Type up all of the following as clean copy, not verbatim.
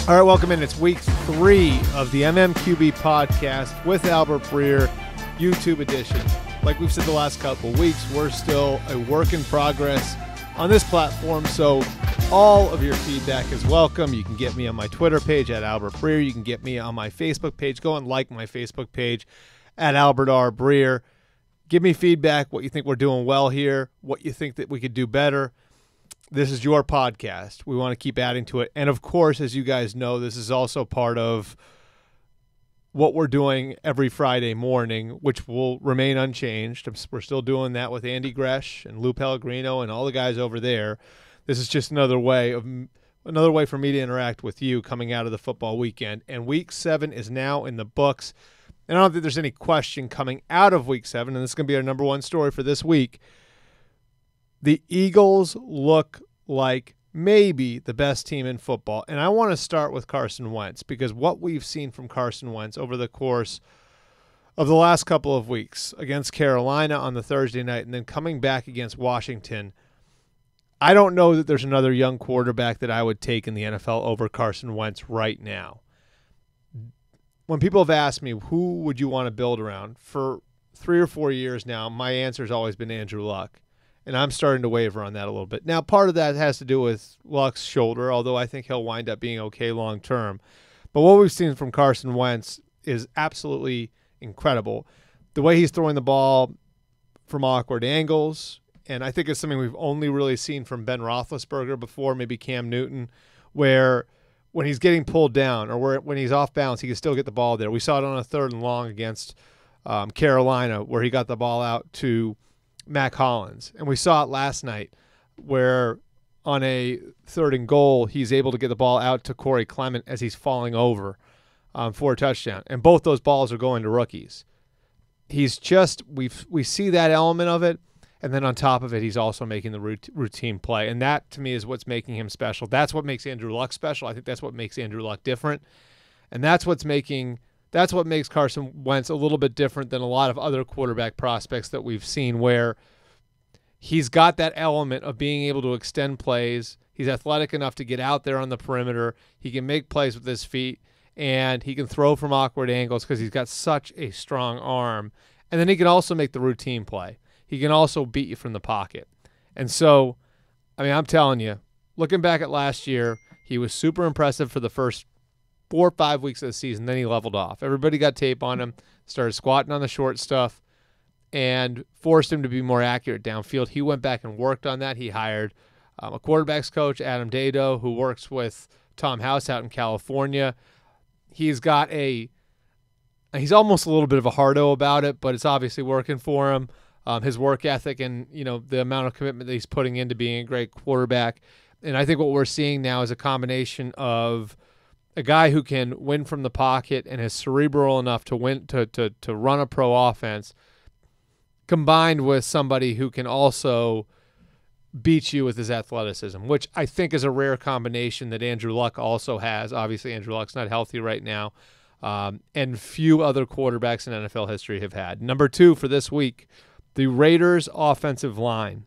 All right, welcome in. It's week 3 of the MMQB podcast with Albert Breer, YouTube edition. Like we've said the last couple of weeks, we're still a work in progress on this platform, so all of your feedback is welcome. You can get me on my Twitter page at Albert Breer. You can get me on my Facebook page. Go and like my Facebook page at Albert R. Breer. Give me feedback, what you think we're doing well here, what you think that we could do better. This is your podcast. We want to keep adding to it. And, of course, as you guys know, this is also part of what we're doing every Friday morning, which will remain unchanged. We're still doing that with Andy Gresh and Lou Pellegrino and all the guys over there. This is just another way for me to interact with you coming out of the football weekend. And Week 7 is now in the books. And I don't think there's any question coming out of Week 7, and this is going to be our number one story for this week. The Eagles look like maybe the best team in football. And I want to start with Carson Wentz because what we've seen from Carson Wentz over the course of the last couple of weeks against Carolina on the Thursday night and then coming back against Washington, I don't know that there's another young quarterback that I would take in the NFL over Carson Wentz right now. When people have asked me, who would you want to build around? For 3 or 4 years now, my answer has always been Andrew Luck. And I'm starting to waver on that a little bit. Now, part of that has to do with Luck's shoulder, although I think he'll wind up being okay long term. But what we've seen from Carson Wentz is absolutely incredible. The way he's throwing the ball from awkward angles, and I think it's something we've only really seen from Ben Roethlisberger before, maybe Cam Newton, where when he's getting pulled down or when he's off balance, he can still get the ball there. We saw it on a 3rd and long against Carolina where he got the ball out to Mac Hollins. And we saw it last night where on a 3rd and goal, he's able to get the ball out to Corey Clement as he's falling over for a touchdown. And both those balls are going to rookies. He's just, we see that element of it. And then on top of it, he's also making the routine play. And that, to me, is what's making him special. That's what makes Andrew Luck special. I think that's what makes Andrew Luck different. And that's what makes Carson Wentz a little bit different than a lot of other quarterback prospects that we've seen, where he's got that element of being able to extend plays. He's athletic enough to get out there on the perimeter. He can make plays with his feet, and he can throw from awkward angles because he's got such a strong arm. And then he can also make the routine play. He can also beat you from the pocket. And so, I mean, I'm telling you, looking back at last year, he was super impressive for the first 4 or 5 weeks of the season. Then he leveled off. Everybody got tape on him, started squatting on the short stuff, and forced him to be more accurate downfield. He went back and worked on that. He hired a quarterback's coach, Adam Dado, who works with Tom House out in California. He's almost a little bit of a hardo about it, but it's obviously working for him. His work ethic and, the amount of commitment that he's putting into being a great quarterback. And I think what we're seeing now is a combination of a guy who can win from the pocket and is cerebral enough to win to run a pro offense, combined with somebody who can also beat you with his athleticism, which I think is a rare combination that Andrew Luck also has. Obviously, Andrew Luck's not healthy right now, and few other quarterbacks in NFL history have had. Number 2 for this week, the Raiders' offensive line.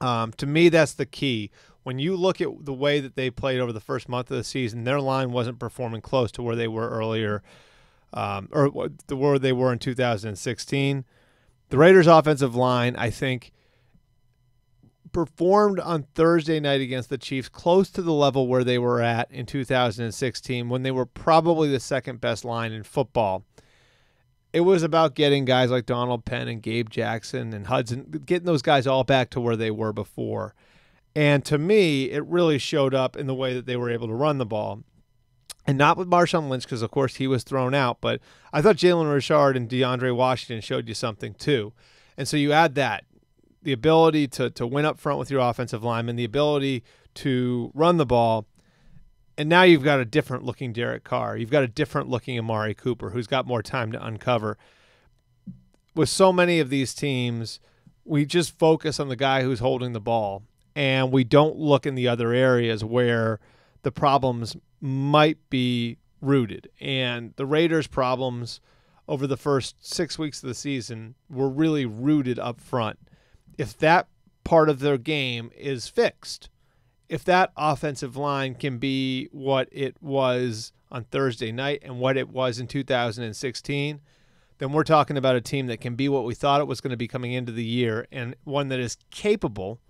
To me, that's the key. When you look at the way that they played over the first month of the season, their line wasn't performing close to where they were earlier, or where they were in 2016. The Raiders' offensive line, I think, performed on Thursday night against the Chiefs close to the level where they were at in 2016 when they were probably the second best line in football. It was about getting guys like Donald Penn and Gabe Jackson and Hudson, getting those guys all back to where they were before. And to me, it really showed up in the way that they were able to run the ball. And not with Marshawn Lynch because, of course, he was thrown out. But I thought Jalen Richard and DeAndre Washington showed you something too. And so you add that, the ability to win up front with your offensive lineman, the ability to run the ball, and now you've got a different-looking Derek Carr. You've got a different-looking Amari Cooper who's got more time to uncover. With so many of these teams, we just focus on the guy who's holding the ball, and we don't look in the other areas where the problems might be rooted. And the Raiders' problems over the first 6 weeks of the season were really rooted up front. If that part of their game is fixed if that offensive line can be what it was on Thursday night and what it was in 2016, then we're talking about a team that can be what we thought it was going to be coming into the year, and one that is capable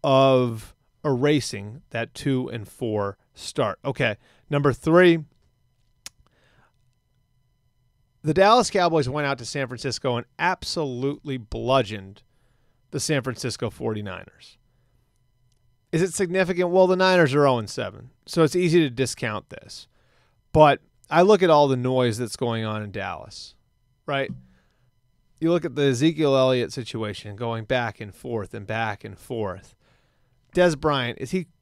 of erasing that 2-4 start. Okay, number 3. The Dallas Cowboys went out to San Francisco and absolutely bludgeoned the San Francisco 49ers. Is it significant? Well, the Niners are 0-7, so it's easy to discount this. But I look at all the noise that's going on in Dallas, right? You look at the Ezekiel Elliott situation going back and forth and back and forth. Des Bryant,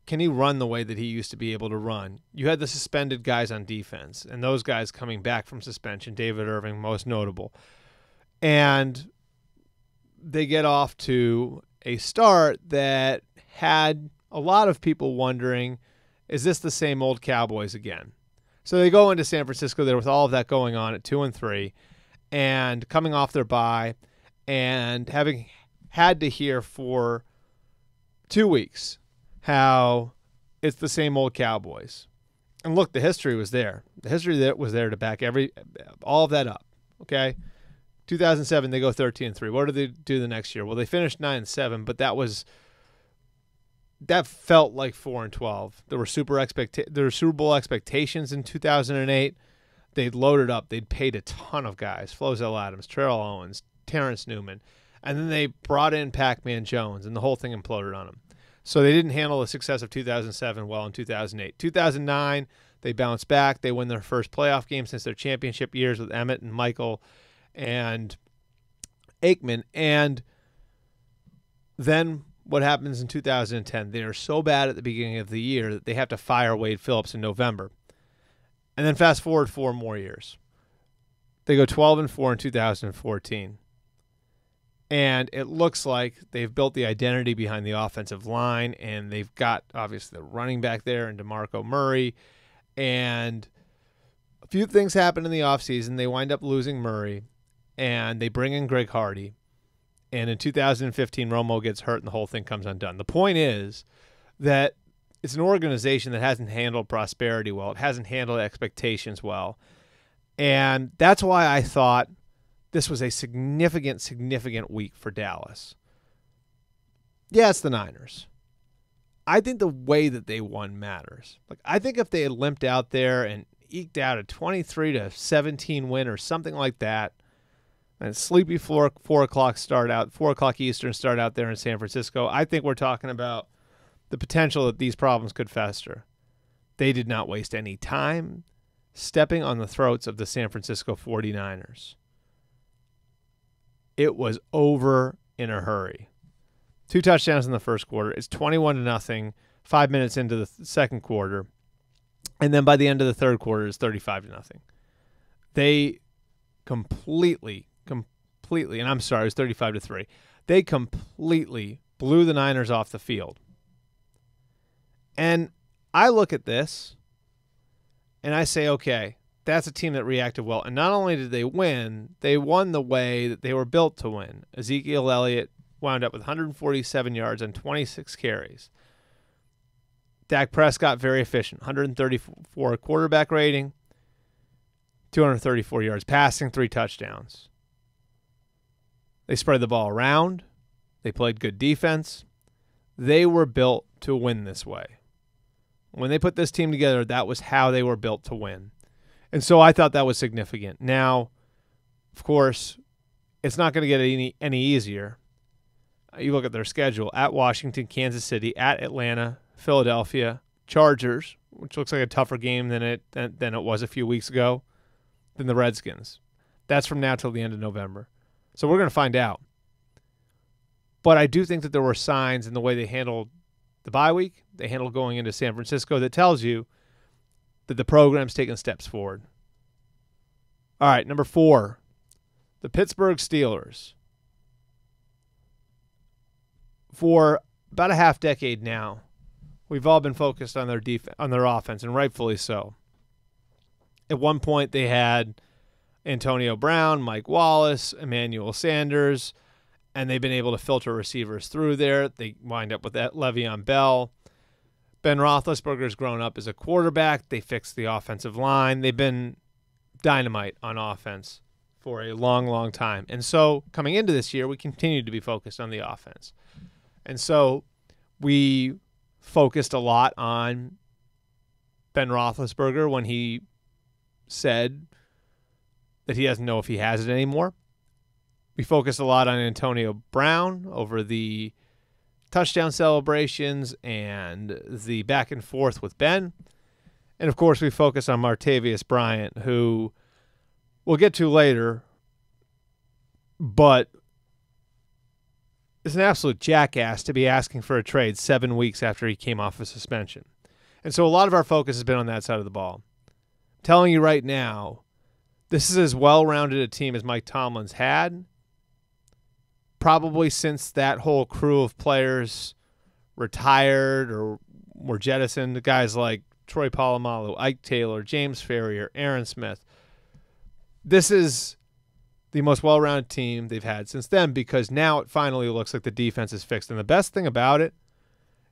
can he run the way that he used to be able to run? You had the suspended guys on defense, and those guys coming back from suspension, David Irving most notable. And they get off to a start that had a lot of people wondering, is this the same old Cowboys again? So they go into San Francisco there with all of that going on at 2-3 and coming off their bye and having had to hear for 2 weeks how it's the same old Cowboys. And look, the history was there. The history that was there to back all of that up. Okay? 2007, they go 13-3. What did they do the next year? Well, they finished 9-7, but that felt like 4-12. There were Super Bowl expectations in 2008. They'd loaded up. They'd paid a ton of guys: Flozell Adams, Terrell Owens, Terrence Newman, and then they brought in Pac-Man Jones, and the whole thing imploded on them. So they didn't handle the success of 2007 well in 2008. 2009, they bounced back. They win their first playoff game since their championship years with Emmett and Michael and Aikman. And then what happens in 2010? They are so bad at the beginning of the year that they have to fire Wade Phillips in November. And then fast forward 4 more years. They go 12-4 in 2014. And it looks like they've built the identity behind the offensive line, and they've got, obviously, the running back there and DeMarco Murray. And a few things happen in the offseason. They wind up losing Murray, and they bring in Greg Hardy. And in 2015, Romo gets hurt, and the whole thing comes undone. The point is that it's an organization that hasn't handled prosperity well. It hasn't handled expectations well. And that's why I thought this was a significant week for Dallas. Yeah, it's the Niners. I think the way that they won matters. Like, I think if they had limped out there and eked out a 23-17 win or something like that, and sleepy 4 o'clock Eastern start out there in San Francisco, I think we're talking about the potential that these problems could fester. They did not waste any time stepping on the throats of the San Francisco 49ers. It was over in a hurry. 2 touchdowns in the first quarter. It's 21-0, 5 minutes into the second quarter. And then by the end of the third quarter, it's 35-0. They completely, and I'm sorry, it was 35-3. They completely blew the Niners off the field. And I look at this and I say, okay, that's a team that reacted well. And not only did they win, they won the way that they were built to win. Ezekiel Elliott wound up with 147 yards and 26 carries. Dak Prescott, very efficient, 134 quarterback rating, 234 yards passing, 3 touchdowns. They spread the ball around. They played good defense. They were built to win this way. When they put this team together, that was how they were built to win. And so I thought that was significant. Now, of course, it's not going to get any easier. You look at their schedule: at Washington, Kansas City, at Atlanta, Philadelphia, Chargers, which looks like a tougher game than it was a few weeks ago, than the Redskins. That's from now till the end of November. So we're going to find out. But I do think that there were signs in the way they handled the bye week, they handled going into San Francisco, that tells you that the program's taken steps forward. All right, number 4, the Pittsburgh Steelers. For about a half decade now, we've all been focused on their on their offense, and rightfully so. At one point, they had Antonio Brown, Mike Wallace, Emmanuel Sanders, and they've been able to filter receivers through there. They wind up with that Le'Veon Bell. Ben Roethlisberger's grown up as a quarterback. They fixed the offensive line. They've been dynamite on offense for a long, long time. And so coming into this year, we continued to be focused on the offense. And so we focused a lot on Ben Roethlisberger when he said that he doesn't know if he has it anymore. We focused a lot on Antonio Brown over the touchdown celebrations and the back and forth with Ben. And, of course, we focus on Martavis Bryant, who we'll get to later, but is an absolute jackass to be asking for a trade 7 weeks after he came off a suspension. And so a lot of our focus has been on that side of the ball. I'm telling you right now, this is as well-rounded a team as Mike Tomlin's had, probably since that whole crew of players retired or were jettisoned. Guys like Troy Polamalu, Ike Taylor, James Ferrier, Aaron Smith. This is the most well-rounded team they've had since then, because now it finally looks like the defense is fixed. And the best thing about it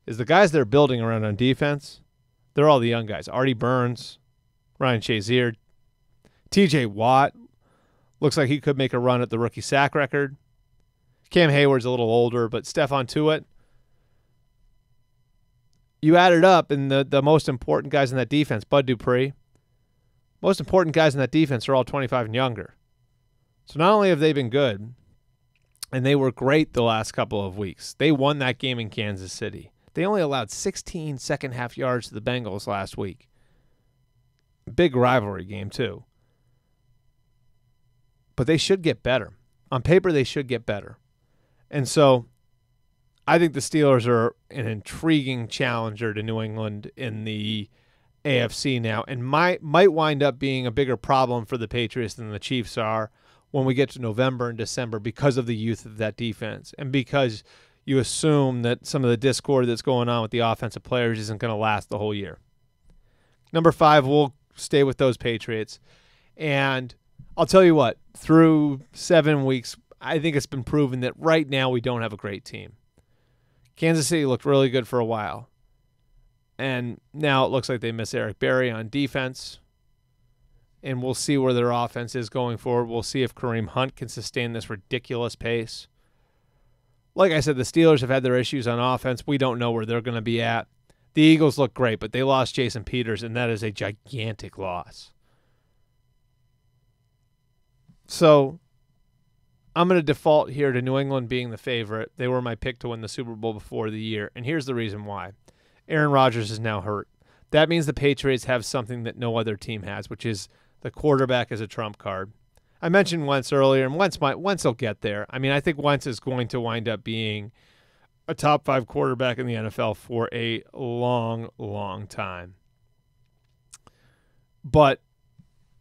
is the guys they're building around on defense, they're all the young guys. Artie Burns, Ryan Shazier, TJ Watt looks like he could make a run at the rookie sack record. Cam Hayward's a little older, but Stephon Tuitt. You add it up, and the most important guys in that defense, Bud Dupree, most important guys in that defense are all 25 and younger. So not only have they been good, and they were great the last couple of weeks, they won that game in Kansas City. They only allowed 16 second-half yards to the Bengals last week. Big rivalry game, too. But they should get better. On paper, they should get better. And so I think the Steelers are an intriguing challenger to New England in the AFC now, and might wind up being a bigger problem for the Patriots than the Chiefs are when we get to November and December, because of the youth of that defense and because you assume that some of the discord that's going on with the offensive players isn't going to last the whole year. Number 5, we'll stay with those Patriots. And I'll tell you what, through 7 weeks, I think it's been proven that right now we don't have a great team. Kansas City looked really good for a while. And now it looks like they miss Eric Berry on defense. And we'll see where their offense is going forward. We'll see if Kareem Hunt can sustain this ridiculous pace. Like I said, the Steelers have had their issues on offense. We don't know where they're going to be at. The Eagles look great, but they lost Jason Peters, and that is a gigantic loss. So I'm going to default here to New England being the favorite. They were my pick to win the Super Bowl before the year, and here's the reason why. Aaron Rodgers is now hurt. That means the Patriots have something that no other team has, which is the quarterback as a trump card. I mentioned Wentz earlier, and Wentz will get there. I mean, I think Wentz is going to wind up being a top 5 quarterback in the NFL for a long, long time. But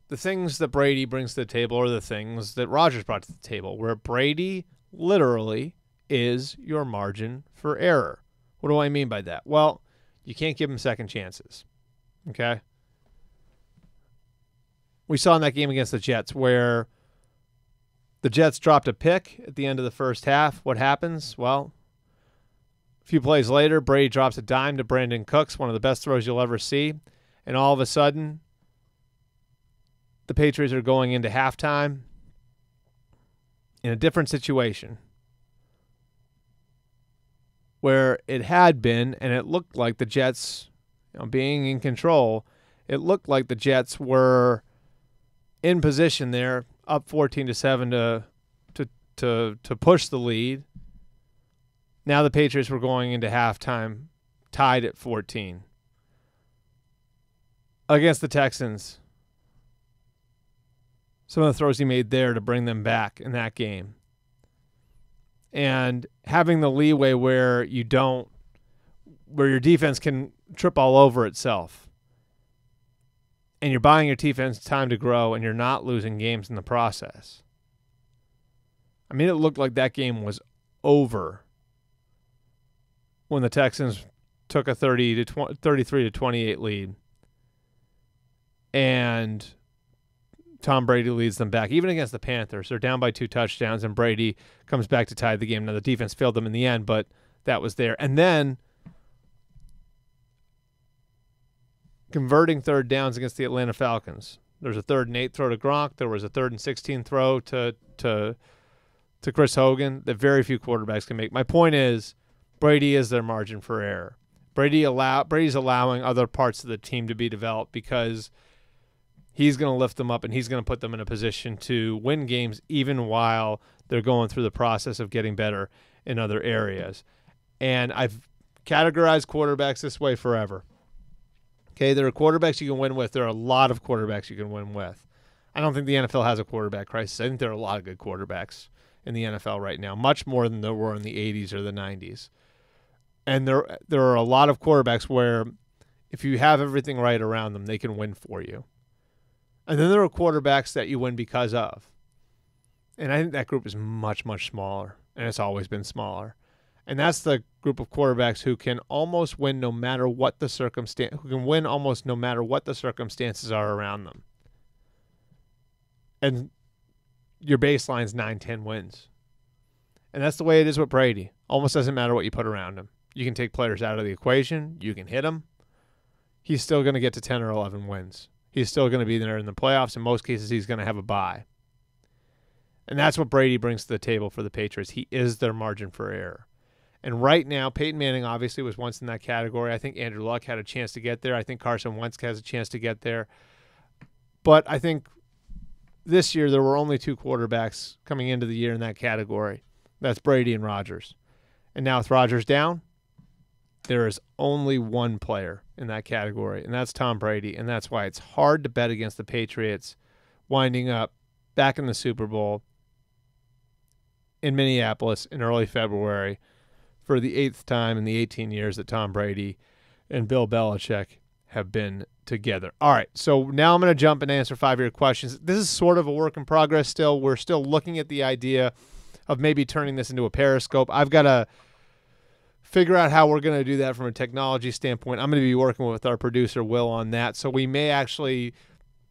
the things that Brady brings to the table are the things that Rodgers brought to the table, where Brady literally is your margin for error. What do I mean by that? Well, you can't give him second chances, okay? We saw in that game against the Jets where the Jets dropped a pick at the end of the first half. What happens? Well, a few plays later, Brady drops a dime to Brandon Cooks, one of the best throws you'll ever see, and all of a sudden, the Patriots are going into halftime in a different situation where it had been, and it looked like the Jets, being in control, it looked like the Jets were in position there, up 14-7 to push the lead. Now the Patriots were going into halftime tied at 14 against the Texans. Some of the throws he made there to bring them back in that game. And having the leeway where your defense can trip all over itself. And you're buying your defense time to grow, and you're not losing games in the process. I mean, it looked like that game was over when the Texans took a 33-28 lead. And Tom Brady leads them back. Even against the Panthers, they're down by 2 touchdowns, and Brady comes back to tie the game. Now, the defense failed them in the end, but that was there. And then converting third downs against the Atlanta Falcons. There's a 3rd and 8 throw to Gronk. There was a 3rd and 16 throw to Chris Hogan that very few quarterbacks can make. My point is, Brady is their margin for error. Brady's allowing other parts of the team to be developed because he's going to lift them up and he's going to put them in a position to win games even while they're going through the process of getting better in other areas. And I've categorized quarterbacks this way forever. Okay, there are quarterbacks you can win with. There are a lot of quarterbacks you can win with. I don't think the NFL has a quarterback crisis. I think there are a lot of good quarterbacks in the NFL right now, much more than there were in the 80s or the 90s. And there are a lot of quarterbacks where if you have everything right around them, they can win for you. And then there are quarterbacks that you win because of. And I think that group is much, much smaller, and it's always been smaller. And that's the group of quarterbacks who can almost win no matter what the circumstance, who can win almost no matter what the circumstances are around them. And your baseline's 9-10 wins. And that's the way it is with Brady. Almost doesn't matter what you put around him. You can take players out of the equation. You can hit him. He's still going to get to 10 or 11 wins. He's still going to be there in the playoffs. In most cases, he's going to have a bye. And that's what Brady brings to the table for the Patriots. He is their margin for error. And right now, Peyton Manning obviously was once in that category. I think Andrew Luck had a chance to get there. I think Carson Wentz has a chance to get there. But I think this year there were only 2 quarterbacks coming into the year in that category. That's Brady and Rodgers. And now with Rodgers down, there is only one player in that category, and that's Tom Brady. And that's why it's hard to bet against the Patriots winding up back in the Super Bowl in Minneapolis in early February for the 8th time in the 18 years that Tom Brady and Bill Belichick have been together. All right, so now I'm going to jump and answer 5 of your questions. This is sort of a work in progress still. We're still looking at the idea of maybe turning this into a Periscope. I've got to figure out how we're going to do that from a technology standpoint. I'm going to be working with our producer, Will, on that. So we may actually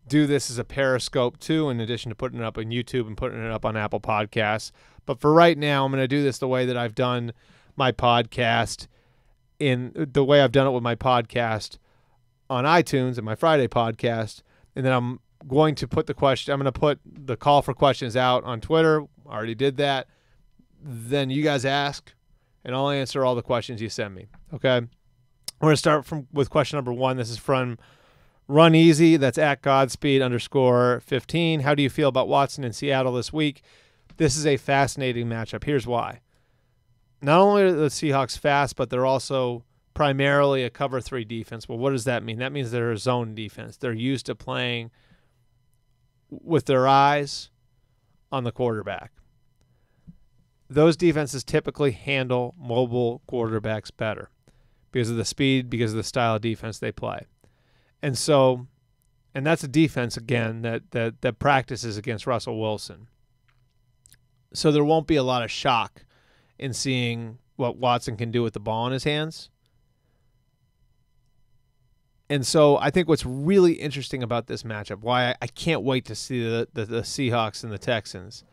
do this as a Periscope too, in addition to putting it up on YouTube and putting it up on Apple Podcasts. But for right now, I'm going to do this the way that I've done my podcast, in the way I've done it with my podcast on iTunes and my Friday podcast. And then I'm going to put I'm going to put the call for questions out on Twitter. I already did that. Then you guys ask, and I'll answer all the questions you send me. Okay? We're going to start with question number 1. This is from Run Easy. That's at Godspeed_15. How do you feel about Watson in Seattle this week? This is a fascinating matchup. Here's why. Not only are the Seahawks fast, but they're also primarily a cover 3 defense. Well, what does that mean? That means they're a zone defense. They're used to playing with their eyes on the quarterback. Those defenses typically handle mobile quarterbacks better because of the speed, because of the style of defense they play. And that's a defense, again, that practices against Russell Wilson. So there won't be a lot of shock in seeing what Watson can do with the ball in his hands. And so I think what's really interesting about this matchup, why I can't wait to see the Seahawks and the Texans,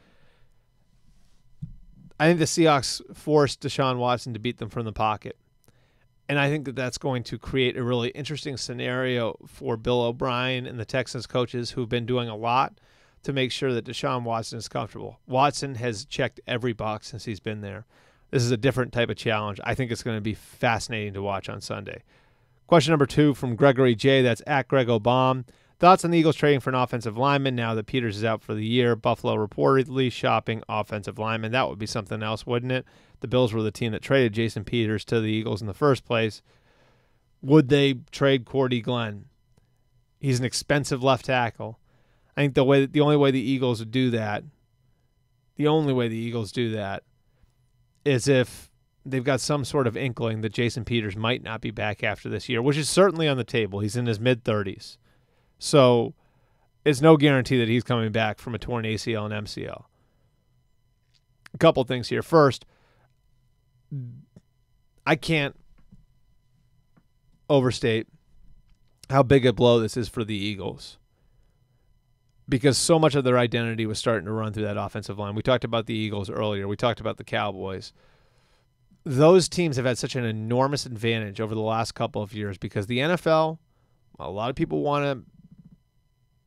I think the Seahawks forced Deshaun Watson to beat them from the pocket. And I think that that's going to create a really interesting scenario for Bill O'Brien and the Texans coaches who've been doing a lot to make sure that Deshaun Watson is comfortable. Watson has checked every box since he's been there. This is a different type of challenge. I think it's going to be fascinating to watch on Sunday. Question number 2 from Gregory J. That's at Greg Obama. Thoughts on the Eagles trading for an offensive lineman now that Peters is out for the year? Buffalo reportedly shopping offensive lineman. That would be something else, wouldn't it? The Bills were the team that traded Jason Peters to the Eagles in the first place. Would they trade Cordy Glenn? He's an expensive left tackle. I think the only way the Eagles would do that, is if they've got some sort of inkling that Jason Peters might not be back after this year, which is certainly on the table. He's in his mid-30s. So it's no guarantee that he's coming back from a torn ACL and MCL. A couple things here. First, I can't overstate how big a blow this is for the Eagles, because so much of their identity was starting to run through that offensive line. We talked about the Eagles earlier. We talked about the Cowboys. Those teams have had such an enormous advantage over the last couple of years because the NFL A lot of people want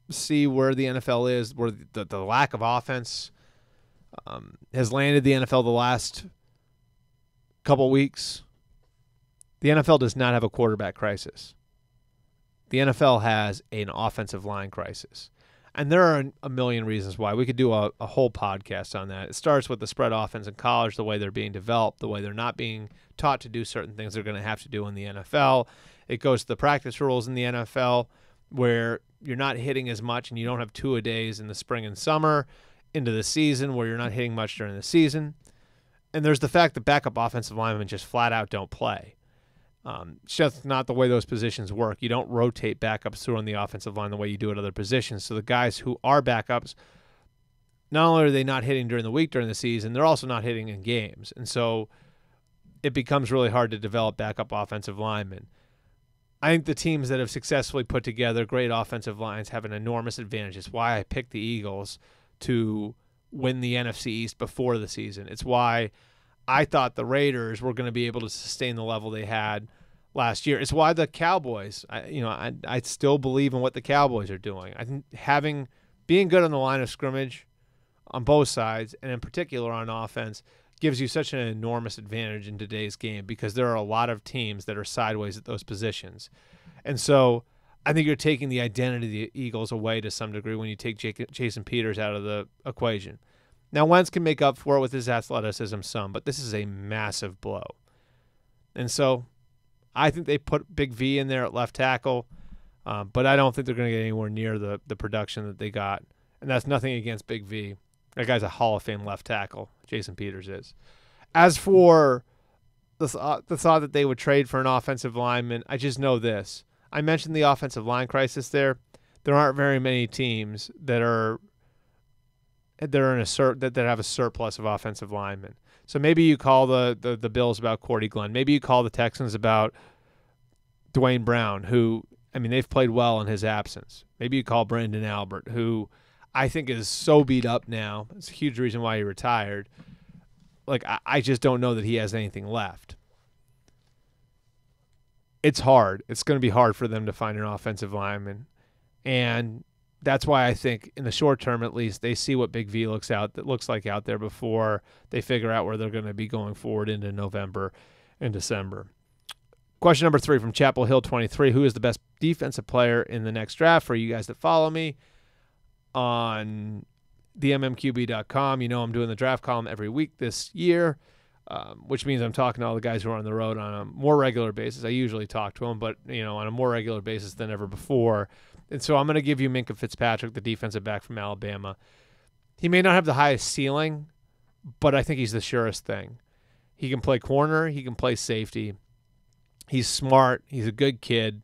to see where the NFL is, where the lack of offense has landed the NFL the last couple weeks. The NFL does not have a quarterback crisis. The NFL has an offensive line crisis. And there are a million reasons why. We could do a whole podcast on that. It starts with the spread offense in college, the way they're being developed, the way they're not being taught to do certain things they're going to have to do in the NFL. It goes to the practice rules in the NFL, where you're not hitting as much and you don't have two-a-days in the spring and summer, into the season where you're not hitting much during the season. And there's the fact that backup offensive linemen just flat out don't play. It's just not the way those positions work. You don't rotate backups through on the offensive line the way you do at other positions. So the guys who are backups, not only are they not hitting during the week during the season, they're also not hitting in games. And so it becomes really hard to develop backup offensive linemen. I think the teams that have successfully put together great offensive lines have an enormous advantage. It's why I picked the Eagles to win the NFC East before the season. It's why I thought the Raiders were going to be able to sustain the level they had last year. It's why the Cowboys, I still believe in what the Cowboys are doing. I think being good on the line of scrimmage on both sides, and in particular on offense, gives you such an enormous advantage in today's game because there are a lot of teams that are sideways at those positions. And so I think you're taking the identity of the Eagles away to some degree when you take Jason Peters out of the equation. Now, Wentz can make up for it with his athleticism some, but this is a massive blow. And so I think they put Big V in there at left tackle, but I don't think they're going to get anywhere near the production that they got. And that's nothing against Big V. That guy's a Hall of Fame left tackle, Jason Peters is. As for the thought that they would trade for an offensive lineman, I just know this. I mentioned the offensive line crisis there. There aren't very many teams that have a surplus of offensive linemen. So maybe you call the Bills about Cordy Glenn. Maybe you call the Texans about Dwayne Brown, who, they've played well in his absence. Maybe you call Brandon Albert, who I think is so beat up now. It's a huge reason why he retired. I just don't know that he has anything left. It's hard. It's going to be hard for them to find an offensive lineman. And that's why I think in the short term, at least, they see what Big V looks like out there before they figure out where they're going to be going forward into November and December. Question number 3 from Chapel Hill 23. Who is the best defensive player in the next draft? For you guys that follow me on the MMQB.com, I'm doing the draft column every week this year, which means I'm talking to all the guys who are on the road on a more regular basis. I usually talk to them, but, on a more regular basis than ever before. And so I'm going to give you Minkah Fitzpatrick, the defensive back from Alabama. He may not have the highest ceiling, but I think he's the surest thing. He can play corner. He can play safety. He's smart. He's a good kid.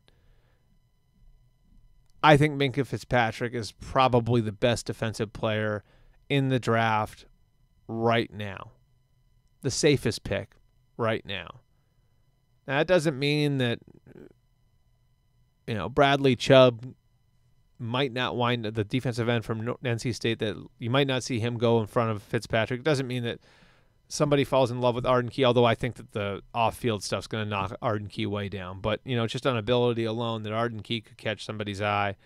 I think Minkah Fitzpatrick is probably the best defensive player in the draft right now. The safest pick right now. Now, that doesn't mean that, Bradley Chubb might not wind the defensive end from NC State, that you might not see him go in front of Fitzpatrick. It doesn't mean that somebody falls in love with Arden Key, although I think that the off-field stuff's going to knock Arden Key way down. But, just on ability alone, that Arden Key could catch somebody's eye.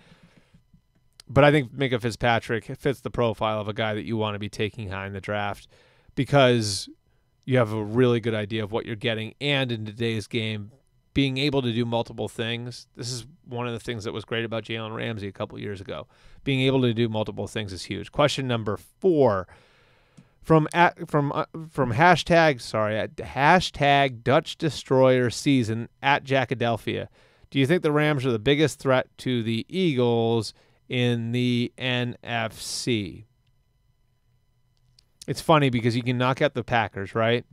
But I think Minkah Fitzpatrick fits the profile of a guy that you want to be taking high in the draft because you have a really good idea of what you're getting, and in today's game, being able to do multiple things. This is one of the things that was great about Jalen Ramsey a couple years ago. Being able to do multiple things is huge. Question number 4 from hashtag Dutch Destroyer Season at Jackadelphia. Do you think the Rams are the biggest threat to the Eagles in the NFC? It's funny because you can knock out the Packers, right?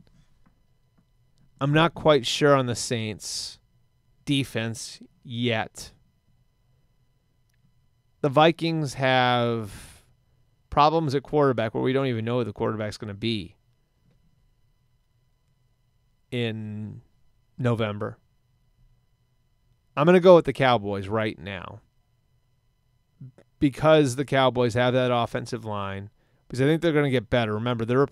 I'm not quite sure on the Saints' defense yet. The Vikings have problems at quarterback where we don't even know who the quarterback's going to be in November. I'm going to go with the Cowboys right now because the Cowboys have that offensive line, because I think they're going to get better. Remember, they're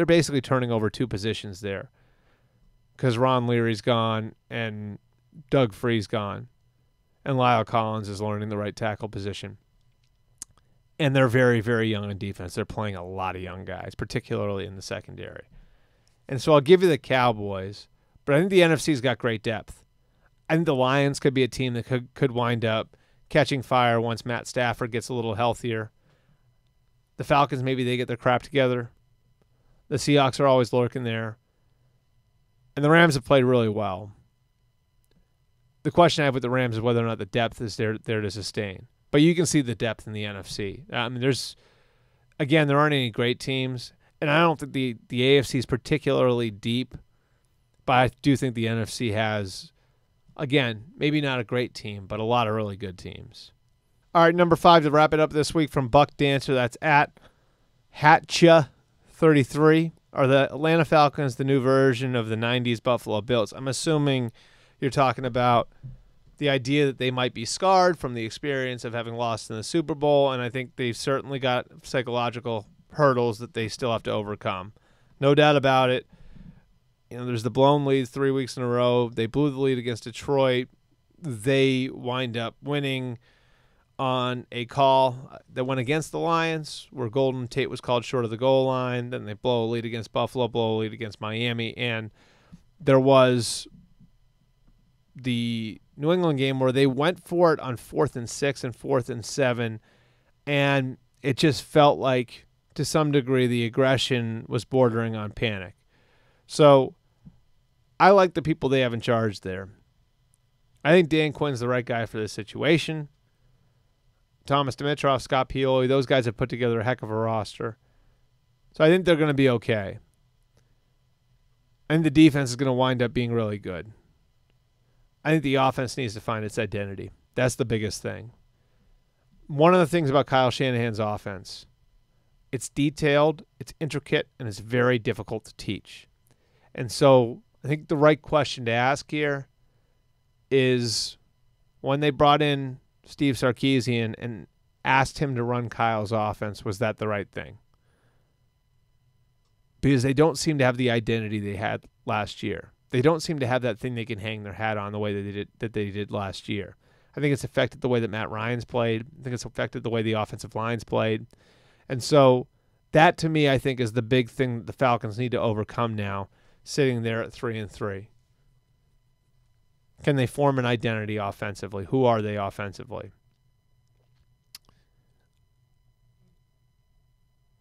basically turning over 2 positions there, because Ron Leary's gone and Doug Free's gone. and Lyle Collins is learning the right tackle position. And they're very, very young on defense. They're playing a lot of young guys, particularly in the secondary. And so I'll give you the Cowboys, but I think the NFC's got great depth. I think the Lions could be a team that could wind up catching fire once Matt Stafford gets a little healthier. The Falcons, maybe they get their crap together. The Seahawks are always lurking there. And the Rams have played really well. The question I have with the Rams is whether or not the depth is there to sustain. But you can see the depth in the NFC. I mean, there aren't any great teams. And I don't think the AFC is particularly deep. But I do think the NFC has, again, maybe not a great team, but a lot of really good teams. All right, number 5 to wrap it up this week from Buck Dancer. That's at Hatcha33. Are the Atlanta Falcons the new version of the 90s Buffalo Bills? I'm assuming you're talking about the idea that they might be scarred from the experience of having lost in the Super Bowl, and I think they've certainly got psychological hurdles that they still have to overcome. No doubt about it. There's the blown leads 3 weeks in a row. They blew the lead against Detroit. They wind up winning on a call that went against the Lions, where Golden Tate was called short of the goal line. Then they blow a lead against Buffalo, blow a lead against Miami, and there was the New England game where they went for it on 4th and 6 and 4th and 7, and it just felt like, to some degree, the aggression was bordering on panic. So I like the people they have in charge there. I think Dan Quinn's the right guy for this situation. Thomas Dimitroff, Scott Pioli, those guys have put together a heck of a roster. So I think they're going to be okay. And the defense is going to wind up being really good. I think the offense needs to find its identity. That's the biggest thing. One of the things about Kyle Shanahan's offense, it's detailed, it's intricate, and it's very difficult to teach. And so I think the right question to ask here is, when they brought in Steve Sarkisian and asked him to run Kyle's offense, was that the right thing? Because they don't seem to have the identity they had last year. They don't seem to have that thing they can hang their hat on the way that they did last year. I think it's affected the way that Matt Ryan's played. I think it's affected the way the offensive line's played. And so that, to me, I think is the big thing that the Falcons need to overcome now, sitting there at 3-3. Can they form an identity offensively? Who are they offensively?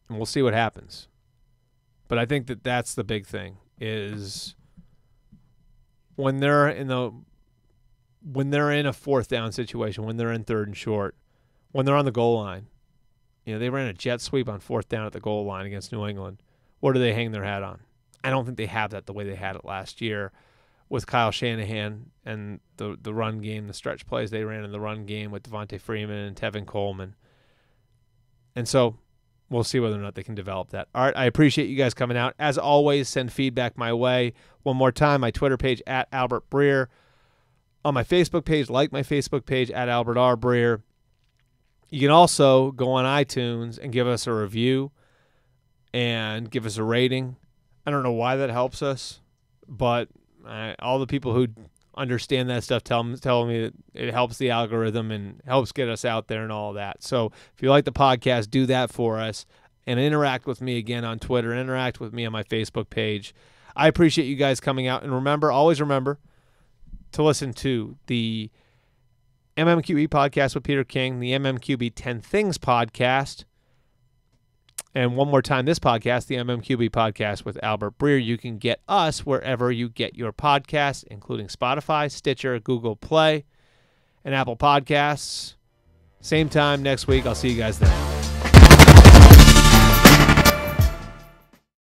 And we'll see what happens. But I think that that's the big thing, is when they're in a 4th down situation, when they're in 3rd and short, when they're on the goal line. They ran a jet sweep on 4th down at the goal line against New England. What do they hang their hat on? I don't think they have that the way they had it last year with Kyle Shanahan and the run game, the stretch plays they ran in the run game with Devontae Freeman and Tevin Coleman. And so we'll see whether or not they can develop that. All right, I appreciate you guys coming out. As always, send feedback my way. One more time, my Twitter page, at Albert Breer. On my Facebook page, like my Facebook page, at Albert R. Breer. You can also go on iTunes and give us a review and give us a rating. I don't know why that helps us, but all the people who understand that stuff tell me that it helps the algorithm and helps get us out there and all of that. So if you like the podcast, do that for us and interact with me again on Twitter, interact with me on my Facebook page. I appreciate you guys coming out. And always remember to listen to the MMQB podcast with Peter King, the MMQB 10 Things podcast, and one more time, this podcast, the MMQB podcast with Albert Breer. You can get us wherever you get your podcasts, including Spotify, Stitcher, Google Play, and Apple Podcasts. Same time next week. I'll see you guys then.